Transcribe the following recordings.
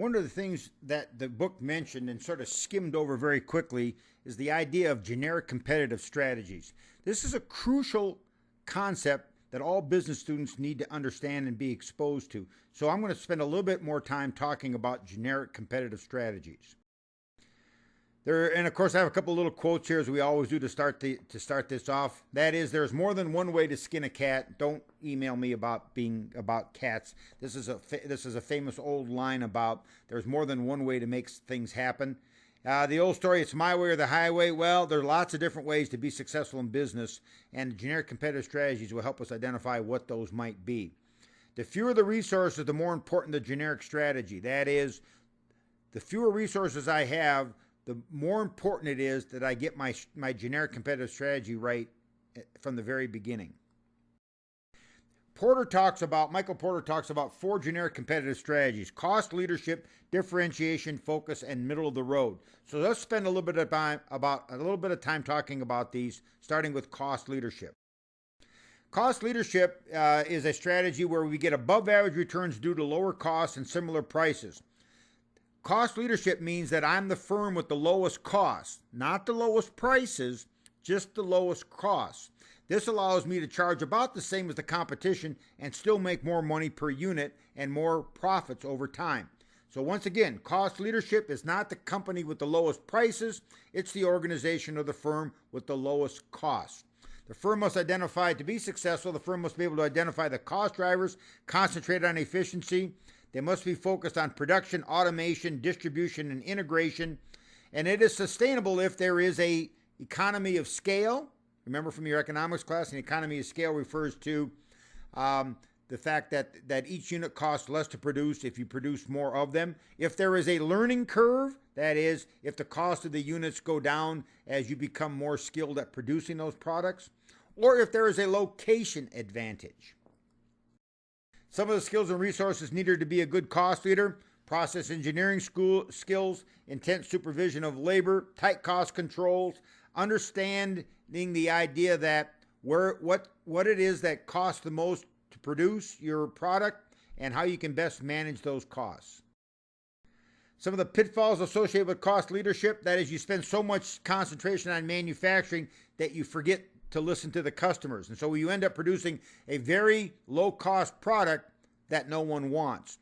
One of the things that the book mentioned and sort of skimmed over very quickly is the idea of generic competitive strategies. This is a crucial concept that all business students need to understand and be exposed to. So I'm going to spend a little bit more time talking about generic competitive strategies. And of course, I have a couple little quotes here, as we always do, to start this off. That is, there's more than one way to skin a cat. Don't email me about cats. This is a famous old line about there's more than one way to make things happen. The old story, it's my way or the highway. Well, there are lots of different ways to be successful in business, and generic competitive strategies will help us identify what those might be. The fewer the resources, the more important the generic strategy. That is, the fewer resources I have, the more important it is that I get my generic competitive strategy right from the very beginning. Michael Porter talks about 4 generic competitive strategies: cost, leadership, differentiation, focus, and middle of the road. So let's spend a little bit of time talking about these, starting with cost leadership. Cost leadership is a strategy where we get above average returns due to lower costs and similar prices. Cost leadership means that I'm the firm with the lowest costs, not the lowest prices, just the lowest costs. This allows me to charge about the same as the competition and still make more money per unit and more profits over time. So once again, cost leadership is not the company with the lowest prices, it's the organization or the firm with the lowest costs. The firm must identify, to be successful, the firm must be able to identify the cost drivers, concentrate on efficiency. They must be focused on production, automation, distribution, and integration. And it is sustainable if there is an economy of scale. Remember from your economics class, an economy of scale refers to the fact that each unit costs less to produce if you produce more of them. If there is a learning curve, that is, if the cost of the units go down as you become more skilled at producing those products, or if there is a location advantage. Some of the skills and resources needed to be a good cost leader: process engineering skills, intense supervision of labor, tight cost controls, understanding the idea that what it is that costs the most to produce your product and how you can best manage those costs. Some of the pitfalls associated with cost leadership, that is, you spend so much concentration on manufacturing that you forget to listen to the customers. And so you end up producing a very low-cost product that no one wants.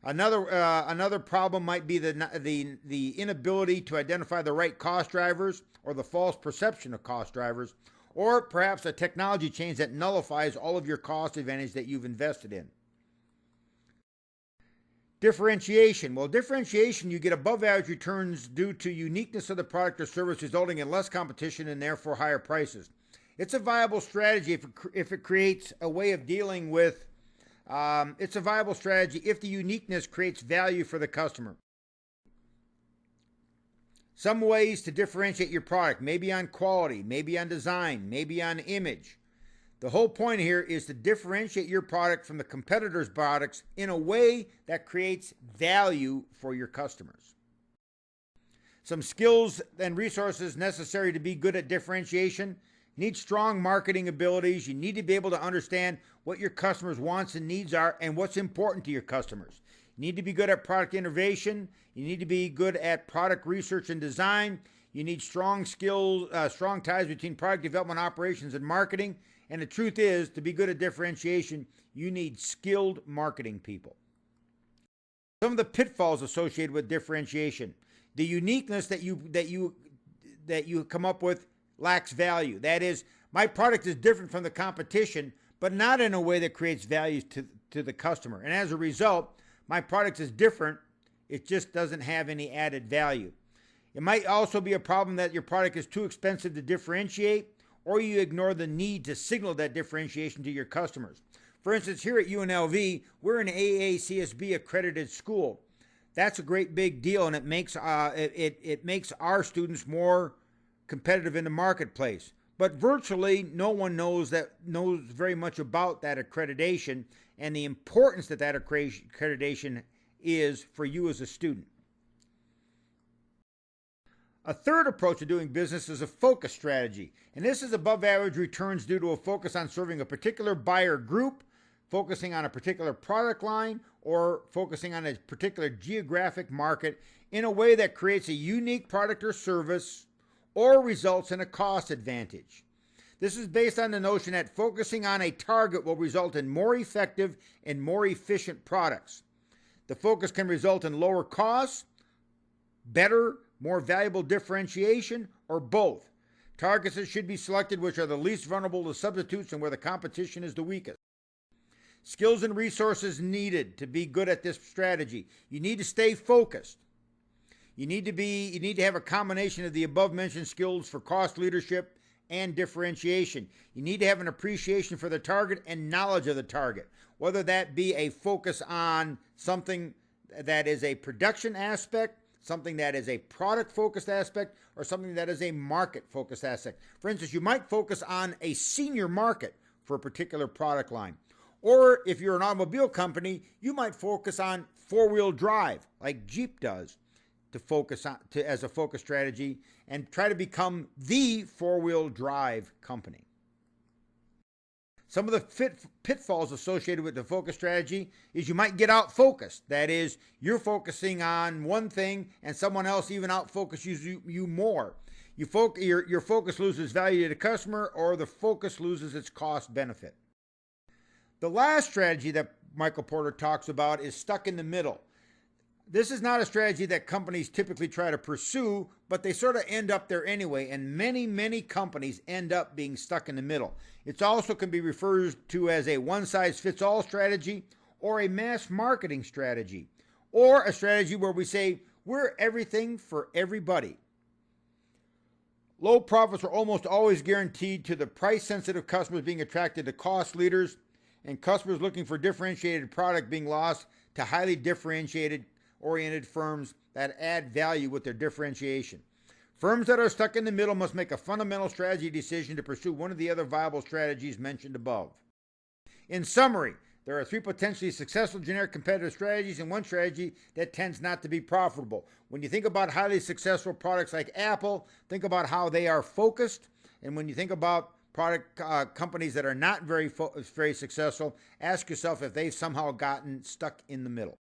Another problem might be the inability to identify the right cost drivers, or the false perception of cost drivers, or perhaps a technology change that nullifies all of your cost advantage that you've invested in. Differentiation. Well, differentiation, you get above average returns due to uniqueness of the product or service, resulting in less competition and therefore higher prices. It's a viable strategy if it creates a way of dealing with, it's a viable strategy if the uniqueness creates value for the customer. Some ways to differentiate your product, maybe on quality, maybe on design, maybe on image. The whole point here is to differentiate your product from the competitors' products in a way that creates value for your customers. Some skills and resources necessary to be good at differentiation. You need strong marketing abilities. You need to be able to understand what your customers' wants and needs are and what's important to your customers. You need to be good at product innovation. You need to be good at product research and design. You need strong skills, strong ties between product development, operations, and marketing. And the truth is, to be good at differentiation, you need skilled marketing people. Some of the pitfalls associated with differentiation: the uniqueness that you come up with lacks value. That is, my product is different from the competition, but not in a way that creates value to the customer. And as a result, my product is different. It just doesn't have any added value. It might also be a problem that your product is too expensive to differentiate, or you ignore the need to signal that differentiation to your customers. For instance, here at UNLV, we're an AACSB accredited school. That's a great big deal, and it makes our students more competitive in the marketplace. But virtually no one knows very much about that accreditation and the importance that accreditation is for you as a student. A third approach to doing business is a focus strategy, and this is above average returns due to a focus on serving a particular buyer group, focusing on a particular product line, or focusing on a particular geographic market in a way that creates a unique product or service or results in a cost advantage. This is based on the notion that focusing on a target will result in more effective and more efficient products. The focus can result in lower costs, better, more valuable differentiation, or both. Targets that should be selected which are the least vulnerable to substitutes and where the competition is the weakest. Skills and resources needed to be good at this strategy. You need to stay focused. You need to have a combination of the above mentioned skills for cost leadership and differentiation. You need to have an appreciation for the target and knowledge of the target, whether that be a focus on something that is a production aspect, something that is a product focused aspect, or something that is a market focused aspect. For instance, you might focus on a senior market for a particular product line. Or if you're an automobile company, you might focus on four-wheel drive like Jeep does as a focus strategy, and try to become the four-wheel drive company. Some of the pitfalls associated with the focus strategy is you might get out-focused. That is, you're focusing on one thing and someone else even out-focuses you more. Your focus loses value to the customer, or the focus loses its cost benefit. The last strategy that Michael Porter talks about is stuck in the middle. This is not a strategy that companies typically try to pursue, but they sort of end up there anyway, and many companies end up being stuck in the middle. It also can be referred to as a one-size-fits-all strategy, or a mass marketing strategy, or a strategy where we say, we're everything for everybody. Low profits are almost always guaranteed to the price-sensitive customers being attracted to cost leaders, and customers looking for differentiated product being lost to highly differentiated oriented firms that add value with their differentiation. Firms that are stuck in the middle must make a fundamental strategy decision to pursue one of the other viable strategies mentioned above. In summary, there are three potentially successful generic competitive strategies and one strategy that tends not to be profitable. When you think about highly successful products like Apple, think about how they are focused. And when you think about product companies that are not very successful, ask yourself if they've somehow gotten stuck in the middle.